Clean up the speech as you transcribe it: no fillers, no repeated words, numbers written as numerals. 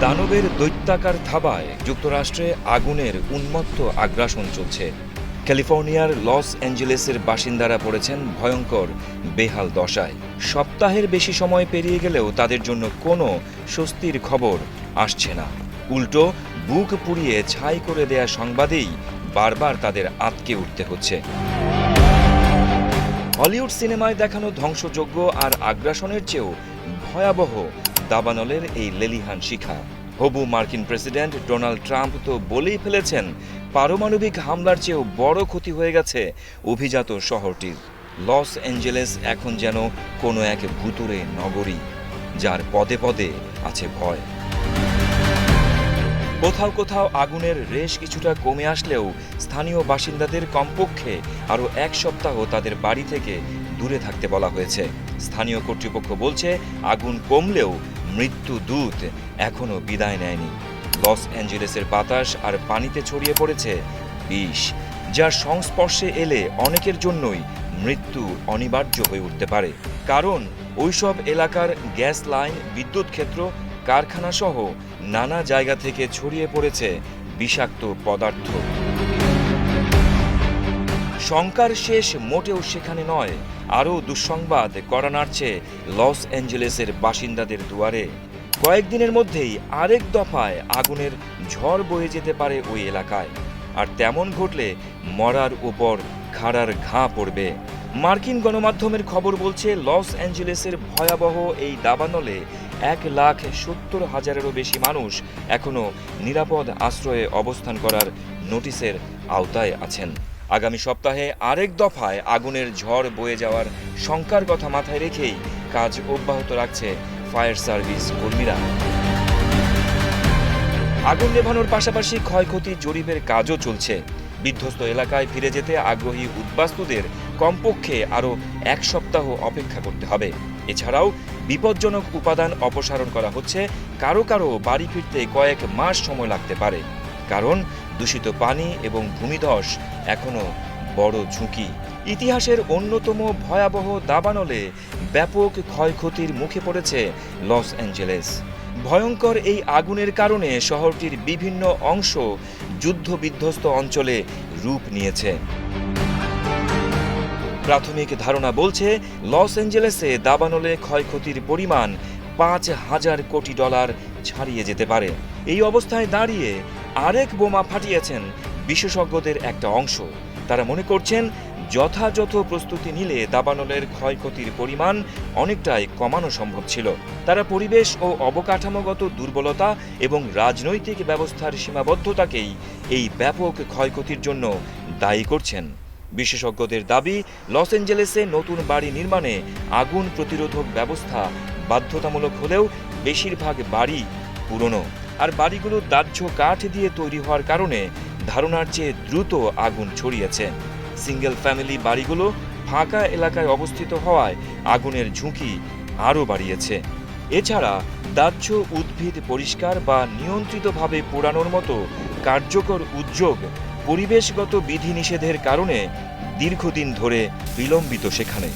দানবের দৈত্যাকার থাবায় যুক্তরাষ্ট্রে আগুনের উন্মত্ত আগ্রাসন চলছে। ক্যালিফোর্নিয়ার লস অ্যাঞ্জেলেসের বাসিন্দারা পড়েছেন ভয়ঙ্কর বেহাল দশায়। সপ্তাহের বেশি সময় পেরিয়ে গেলেও তাদের জন্য কোনো স্বস্তির খবর আসছে না। উল্টো বুক পুড়িয়ে ছাই করে দেয়া সংবাদেই বারবার তাদের আঁতকে উঠতে হচ্ছে। হলিউড সিনেমায় দেখানো ধ্বংসযজ্ঞ আর আগ্রাসনের চেয়েও ভয়াবহ দাবানলের এই লেলিহান শিখা। হবু মার্কিন প্রেসিডেন্ট ডোনাল্ড ট্রাম্প তো বলেই ফেলেছেন, পারমাণবিক হামলার চেয়েও বড় ক্ষতি হয়ে গেছে অভিজাত শহরটির। লস অ্যাঞ্জেলেস এখন যেন কোনো এক ভুতুড়ে নগরী, যার পদে পদে আছে ভয়। কোথাও কোথাও আগুনের রেশ কিছুটা কমে আসলেও স্থানীয় বাসিন্দাদের কমপক্ষে আরও এক সপ্তাহ তাদের বাড়ি থেকে দূরে থাকতে বলা হয়েছে। স্থানীয় কর্তৃপক্ষ বলছে, আগুন কমলেও মৃত্যু দূত এখনও বিদায় নেয়নি। লস অ্যাঞ্জেলেসের বাতাস আর পানিতে ছড়িয়ে পড়েছে বিষ, যার সংস্পর্শে এলে অনেকের জন্যই মৃত্যু অনিবার্য হয়ে উঠতে পারে। কারণ ওইসব এলাকার গ্যাস লাইন, বিদ্যুৎ ক্ষেত্র, কারখানা সহ নানা জায়গা থেকে ছড়িয়ে পড়েছে বিষাক্ত পদার্থ। শঙ্কার শেষ মোটেও সেখানে নয়। আরও দুঃসংবাদ কড়া নাড়ছে লস অ্যাঞ্জেলেসের বাসিন্দাদের দুয়ারে। কয়েকদিনের মধ্যেই আরেক দফায় আগুনের ঝড় বয়ে যেতে পারে ওই এলাকায়। আর তেমন ঘটলে মরার উপর খাড়ার ঘা পড়বে। মার্কিন গণমাধ্যমের খবর বলছে, লস অ্যাঞ্জেলেসের ভয়াবহ এই দাবানলে 1,70,000-এরও বেশি মানুষ এখনও নিরাপদ আশ্রয়ে অবস্থান করার নোটিশের আওতায় আছেন। আগামী সপ্তাহে আরেক দফায় আগুনের ঝড় বয়ে যাওয়ার শঙ্কার কথা মাথায় রেখেই কাজ অব্যাহত রাখছে ফায়ার সার্ভিস কর্মীরা। আগুন নেভানোর পাশাপাশি ক্ষয়ক্ষতি জরিপের কাজও চলছে। বিধ্বস্ত এলাকায় ফিরে যেতে আগ্রহী উদ্বাস্তুদের কমপক্ষে আরও এক সপ্তাহ অপেক্ষা করতে হবে। এছাড়াও বিপজ্জনক উপাদান অপসারণ করা হচ্ছে। কারো কারো বাড়ি ফিরতে কয়েক মাস সময় লাগতে পারে, কারণ দূষিত পানি এবং ভূমিধস এখনও বড় ঝুঁকি। ইতিহাসের অন্যতম ভয়াবহ দাবানলে ব্যাপক ক্ষয়ক্ষতির মুখে পড়েছে লস অ্যাঞ্জেলেস। ভয়ঙ্কর এই আগুনের কারণে শহরটির বিভিন্ন অংশ যুদ্ধবিধ্বস্ত অঞ্চলে রূপ নিয়েছে। প্রাথমিক ধারণা বলছে, লস অ্যাঞ্জেলেসে দাবানলে ক্ষয়ক্ষতির পরিমাণ $5,000 কোটি ছাড়িয়ে যেতে পারে। এই অবস্থায় দাঁড়িয়ে আরেক বোমা ফাটিয়েছেন বিশেষজ্ঞদের একটা অংশ। তারা মনে করছেন, যথাযথ প্রস্তুতি নিলে দাবানলের ক্ষয়ক্ষতির পরিমাণ অনেকটাই কমানো সম্ভব ছিল। তারা পরিবেশ ও অবকাঠামোগত দুর্বলতা এবং রাজনৈতিক ব্যবস্থার সীমাবদ্ধতাকেই এই ব্যাপক ক্ষয়ক্ষতির জন্য দায়ী করছেন। বিশেষজ্ঞদের দাবি, লস অ্যাঞ্জেলেসে নতুন বাড়ি নির্মাণে আগুন প্রতিরোধক ব্যবস্থা বাধ্যতামূলক হলেও বেশিরভাগ বাড়ি পুরনো, আর বাড়িগুলো দাহ্য কাঠ দিয়ে তৈরি হওয়ার কারণে ধারণার চেয়ে দ্রুত আগুন ছড়িয়েছে। সিঙ্গেল ফ্যামিলি বাড়িগুলো ফাঁকা এলাকায় অবস্থিত হওয়ায় আগুনের ঝুঁকি আরও বাড়িয়েছে। এছাড়া দাহ্য উদ্ভিদ পরিষ্কার বা নিয়ন্ত্রিতভাবে পোড়ানোর মতো কার্যকর উদ্যোগ পরিবেশগত বিধিনিষেধের কারণে দীর্ঘদিন ধরে বিলম্বিত সেখানে।